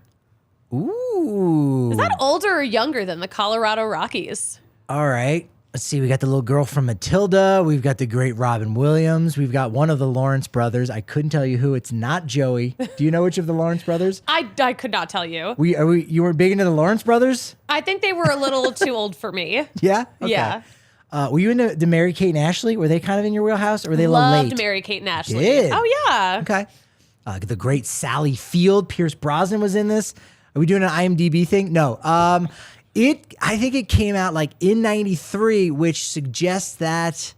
Ooh. Is that older or younger than the Colorado Rockies? All right. Let's see. We got the little girl from Matilda. We've got the great Robin Williams. We've got one of the Lawrence brothers. I couldn't tell you who. It's not Joey. Do you know which of the Lawrence brothers? I could not tell you. You were big into the Lawrence brothers? I think they were a little too old for me. Yeah? Okay. Yeah. Were you into the Mary-Kate and Ashley? Were they kind of in your wheelhouse or were they a little late? Loved Mary-Kate and Ashley. Did? Oh, yeah. Okay. The great Sally Field. Pierce Brosnan was in this. Are we doing an IMDb thing? No. I think it came out like in 93, which suggests that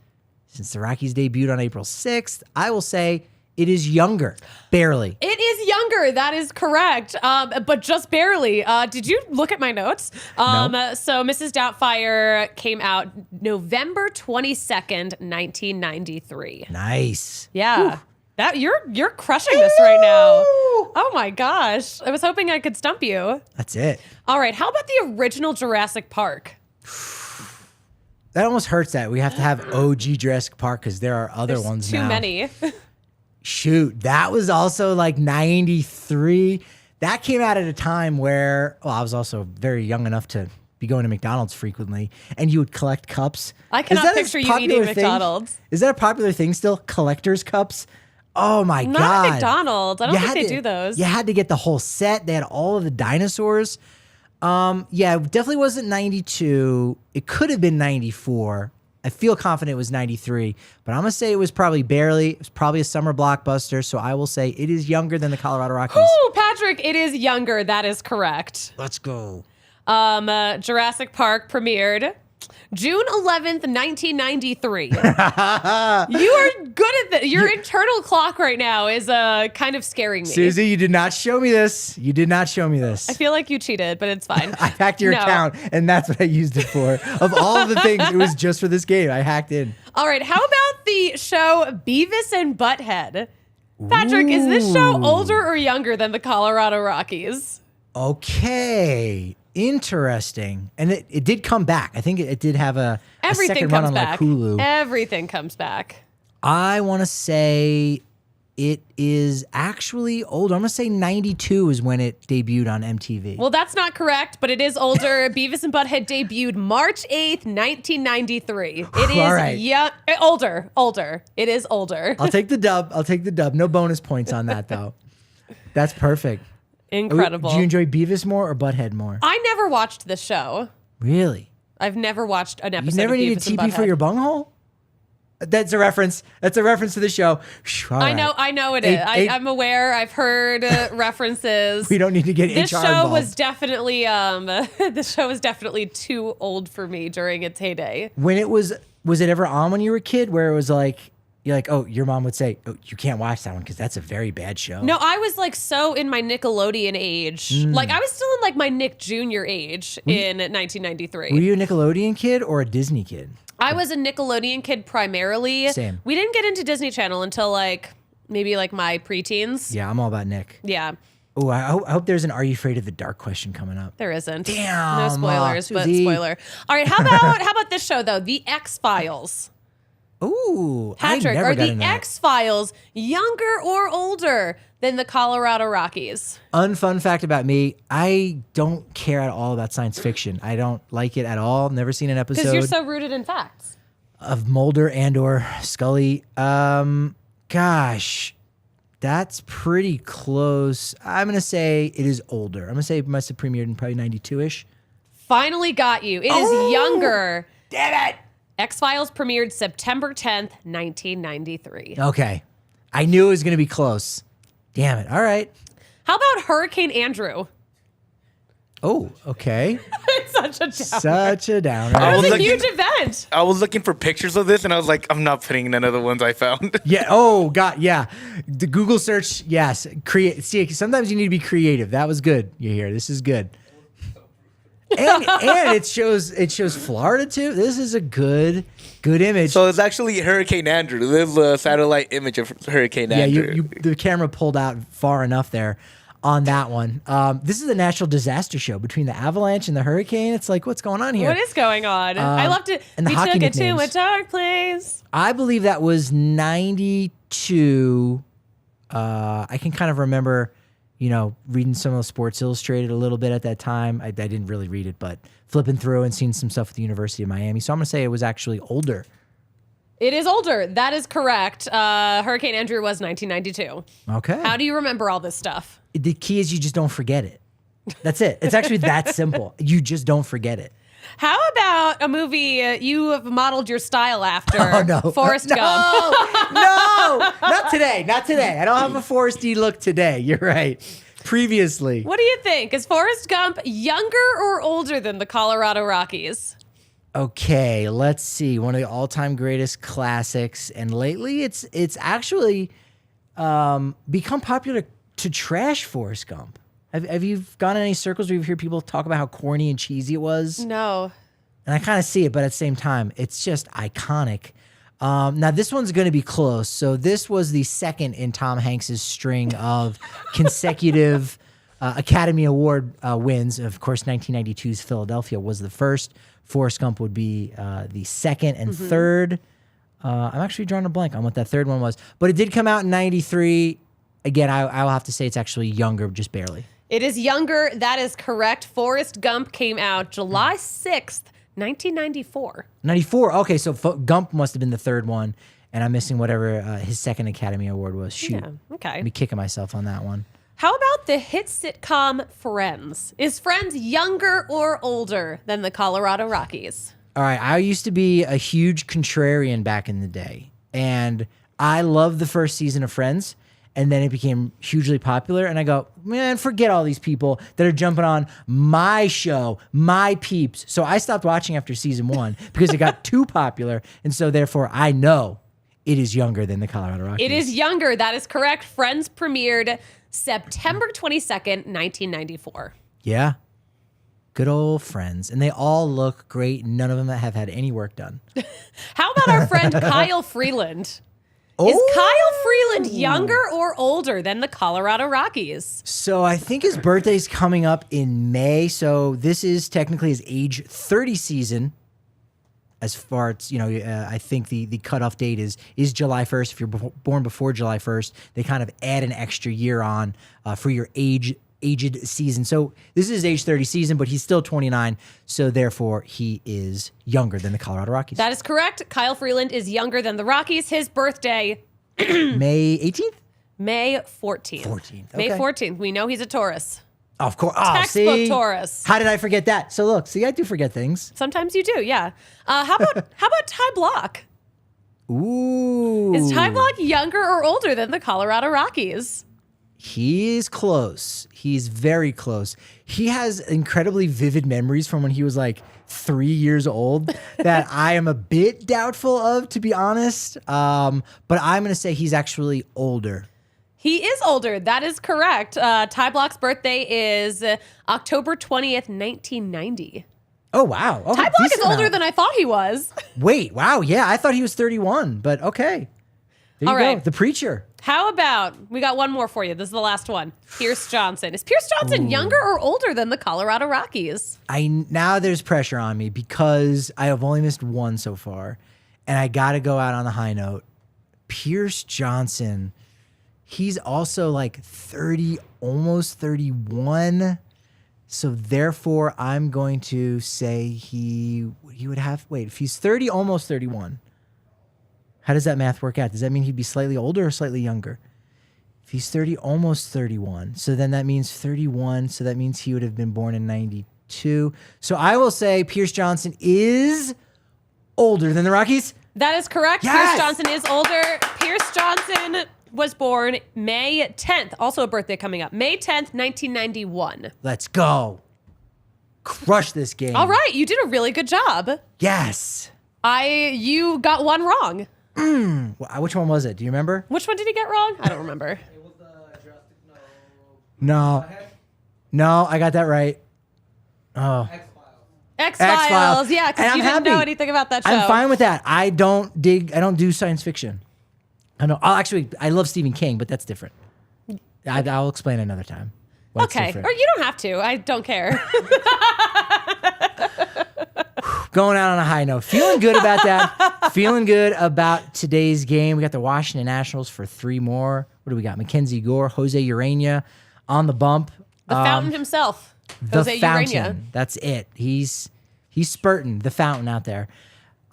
since the Rockies debuted on April 6th, I will say it is younger. Barely. It is younger. That is correct. But just barely. Did you look at my notes? No. So Mrs. Doubtfire came out November 22nd, 1993. Nice. Yeah. Whew. That you're crushing this right now. Oh my gosh. I was hoping I could stump you. That's it. All right. How about the original Jurassic Park? That almost hurts that we have to have OG Jurassic Park because there are other ones too now. many. Shoot, that was also like 93. that came out at a time where, well, I was also very young enough to be going to McDonald's frequently, and you would collect cups. I Is cannot that a picture you popular eating thing? McDonald's. Is that a popular thing still? Collector's cups? Oh my Not God. at McDonald's. I don't You think had they to- do those. You had to get the whole set. They had all of the dinosaurs. Yeah, it definitely wasn't 92. It could have been 94. I feel confident it was 93, but I'm going to say it was probably barely. It was probably a summer blockbuster, so I will say it is younger than the Colorado Rockies. Ooh, Patrick, it is younger. That is correct. Let's go. Jurassic Park premiered June 11th, 1993. You are good at that. Your internal clock right now is kind of scaring me. Susie, you did not show me this. You did not show me this. I feel like you cheated, but it's fine. I hacked your No. account, and that's what I used it for. Of all of the things, it was just for this game. I hacked in. All right, how about the show Beavis and Butthead? Patrick, is this show Ooh. older or younger than the Colorado Rockies? Okay. Interesting. And it did come back. I think it did have a Everything second run comes on back. like Hulu. Everything comes back. I want to say it is actually old. I'm going to say 92 is when it debuted on MTV. Well, that's not correct, but it is older. Beavis and Butthead debuted March 8th, 1993. It is All right. older. It is older. I'll take the dub. No bonus points on that, though. That's perfect. Incredible. Do you enjoy Beavis more or Butthead more? I never watched this show. Really? I've never watched an episode You never of needed Beavis and TP for Butthead. your bunghole? That's a reference. That's a reference to the show. All I right. know it Eight- is. eight- I'm aware. I've heard references. We don't need to get This HR show involved. was definitely this show was definitely too old for me during its heyday. When it was it ever on when you were a kid where it was like, you're like, oh, your mom would say, oh, you can't watch that one because that's a very bad show. No, I was like so in my Nickelodeon age. Like I was still in like my Nick Jr. age in 1993. Were you a Nickelodeon kid or a Disney kid? I was a Nickelodeon kid primarily. Same. We didn't get into Disney Channel until like maybe like my preteens. Yeah, I'm all about Nick. Yeah, Oh, I hope there's an Are You Afraid of the Dark question coming up. there isn't. Damn, No spoilers, but Susie. spoiler. All right, how about this show though? The X-Files. Ooh, Patrick, I never are got the into that. X-Files younger or older than the Colorado Rockies? Unfun fact about me, I don't care at all about science fiction. I don't like it at all. Never seen an Because episode you're so rooted in facts. of Mulder and or Scully. Gosh, that's pretty close. I'm going to say it is older. I'm going to say it must have premiered in probably 92-ish. Finally got you. It is Oh! younger. Damn it! X-Files premiered September 10th, 1993. Okay. I knew it was going to be close. Damn it. All right. How about Hurricane Andrew? Oh, okay. It's such a downer. Such a downer. I It was was a looking- huge event. I was looking for pictures of this, and I was like, I'm not putting none of the ones I found. Yeah. Oh, God. Yeah. The Google search. Yes. See, sometimes you need to be creative. That was good. You hear? This is good. And it shows Florida too. This is a good image. So it's actually Hurricane Andrew. This is a satellite image of Hurricane yeah, Andrew. the camera pulled out far enough there on that one. This is a natural disaster show between the avalanche and the hurricane. It's like, what's going on here? What is going on? I loved it. and the We hockey took it to a nicknames. dark place. I believe that was 92. I can kind of remember, reading some of Sports Illustrated a little bit at that time. I didn't really read it, but flipping through and seeing some stuff at the University of Miami. So I'm going to say it was actually older. It is older. That is correct. Hurricane Andrew was 1992. Okay. How do you remember all this stuff? The key is you just don't forget it. That's it. It's actually that simple. You just don't forget it. How about a movie you have modeled your style after? Oh, no. Forrest No, Gump. no, not today. Not today. I don't have a Forresty look today. You're right. Previously. What do you think? Is Forrest Gump younger or older than the Colorado Rockies? Okay, let's see. One of the all-time greatest classics, and lately it's actually become popular to trash Forrest Gump. Have you gone in any circles where you hear people talk about how corny and cheesy it was? No. And I kind of see it, but at the same time, it's just iconic. Now, this one's going to be close. So this was the second in Tom Hanks's string of consecutive Academy Award wins. Of course, 1992's Philadelphia was the first. Forrest Gump would be the second and third. I'm actually drawing a blank on what that third one was. But it did come out in 93. Again, I will have to say it's actually younger, just barely. It is younger. That is correct. Forrest Gump came out July 6th, 1994. 94. Okay, so Gump must have been the third one, and I'm missing whatever his second Academy Award was. Shoot. Yeah, okay. I'm kicking myself on that one. How about the hit sitcom Friends? Is Friends younger or older than the Colorado Rockies? All right, I used to be a huge contrarian back in the day, and I loved the first season of Friends, and then it became hugely popular, and I go, man, forget all these people that are jumping on my show, my peeps. So I stopped watching after season 1 because it got too popular, and so therefore I know it is younger than the Colorado Rockies. It is younger. That is correct. Friends premiered September 22nd, 1994. Yeah. Good old Friends. And they all look great. None of them have had any work done. How about our friend Kyle Freeland? Oh. Is Kyle Freeland younger or older than the Colorado Rockies? So I think his birthday's coming up in May. So this is technically his age 30 season. As far as, I think the cutoff date is July 1st. If you're born before July 1st, they kind of add an extra year on for your aged season. So this is his age 30 season, but he's still 29. So therefore, he is younger than the Colorado Rockies. That is correct. Kyle Freeland is younger than the Rockies. His birthday, May 18th? May 14th. 14th. May Okay. 14th. We know he's a Taurus. Of course. Oh, Textbook see? Taurus. How did I forget that? So look, I do forget things. Sometimes you do, yeah. How about Ty Block? Ooh. Is Ty Block younger or older than the Colorado Rockies? He's close. He's very close. He has incredibly vivid memories from when he was like 3 years old that I am a bit doubtful of, to be honest. But I'm going to say he's actually older. He is older. That is correct. Ty Block's birthday is October 20th, 1990. Oh, wow. Okay, Ty Block is decent older amount. than I thought he was. Wait, wow. Yeah, I thought he was 31, but okay. There you All go. right. The Preacher. How about, we got one more for you. This is the last one. Pierce Johnson. Is Pierce Johnson younger or older than the Colorado Rockies? Now there's pressure on me because I have only missed one so far, and I got to go out on a high note. Pierce Johnson, he's also like 30, almost 31. So therefore, I'm going to say he would have, if he's 30, almost 31. How does that math work out? Does that mean he'd be slightly older or slightly younger? If he's 30, almost 31. So then that means 31. So that means he would have been born in 92. So I will say Pierce Johnson is older than the Rockies. That is correct. Yes! Pierce Johnson is older. Pierce Johnson was born May 10th. Also a birthday coming up. May 10th, 1991. Let's go. Crush this game. All right. You did a really good job. Yes. You got one wrong. Which one was it? Do you remember? Which one did he get wrong? I don't remember. No. No, I got that right. Oh. X-Files. Yeah, And because I'm you didn't know happy. anything about that show. I'm fine with that. I don't do science fiction. I know. I love Stephen King, but that's different. I'll explain another time. why it's Okay. different. Or you don't have to. I don't care. Going out on a high note. Feeling good about that. Feeling good about today's game. We got the Washington Nationals for 3 more. What do we got? Mackenzie Gore, Jose Urania on the bump. The fountain himself. The Jose fountain. Urania. That's it. He's spurting the fountain out there.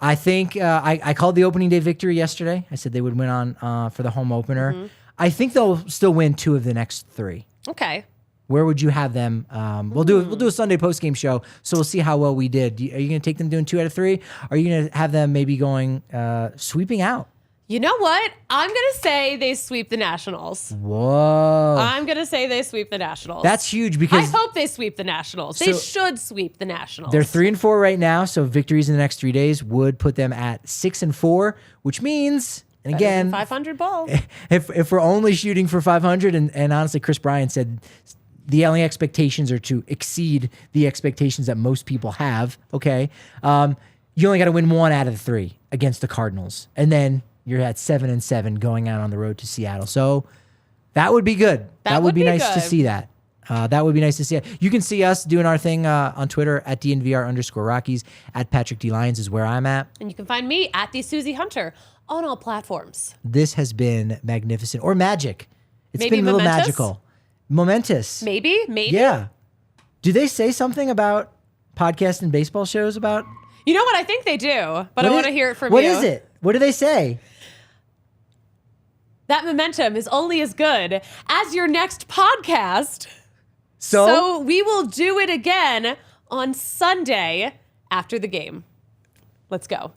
I think I called the opening day victory yesterday. I said they would win on for the home opener. Mm-hmm. I think they'll still win 2 of the next 3. Okay. Where would you have them? We'll do a Sunday post game show, so we'll see how well we did. Are you going to take them doing 2 out of 3? Or are you going to have them maybe going sweeping out? You know what? I'm going to say they sweep the Nationals. Whoa, I'm going to say they sweep the Nationals. that's huge I because hope they sweep the Nationals. They So- should sweep the Nationals. they're 3-4 right now. So victories in the next 3 days would put them at 6-4, which means, and Better than again, 500 ball. if we're only shooting for 500, and honestly, Chris Bryant said the only expectations are to exceed the expectations that most people have. Okay, you only got to win 1 out of the 3 against the Cardinals, and then you're at 7-7 going out on the road to Seattle. So that would be good. That would be nice to good. see that. That would be nice to see. You can see us doing our thing on Twitter at DNVR_Rockies. At Patrick D. Lyons is where I'm at. And you can find me at the Susie Hunter on all platforms. This has been magnificent or magic. It's Maybe been a little momentous? magical. Momentous. Maybe. Yeah. Do they say something about podcast and baseball shows about? You know what? I think they do, but I want to hear it from you. What is it? What do they say? That momentum is only as good as your next podcast. So, So we will do it again on Sunday after the game. Let's go.